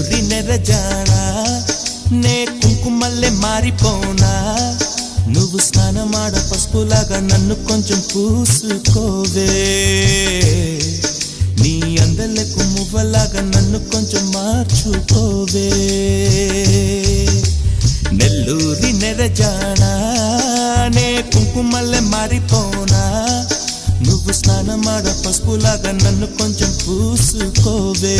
నెల్లూరి నెరజానా నే కుంకుమల్లే మారిపోనా నువ్వు స్నానమాడ పసుపులాగా నన్ను కొంచెం పూసుకోవే నీ అందలకు మువ్వలాగా నన్ను కొంచెం మార్చుకోవే నెల్లూరి నెరజానా నే కుంకుమల్లే మారిపోనా నువ్వు స్నానమాడ పసుపులాగా నన్ను కొంచెం పూసుకోవే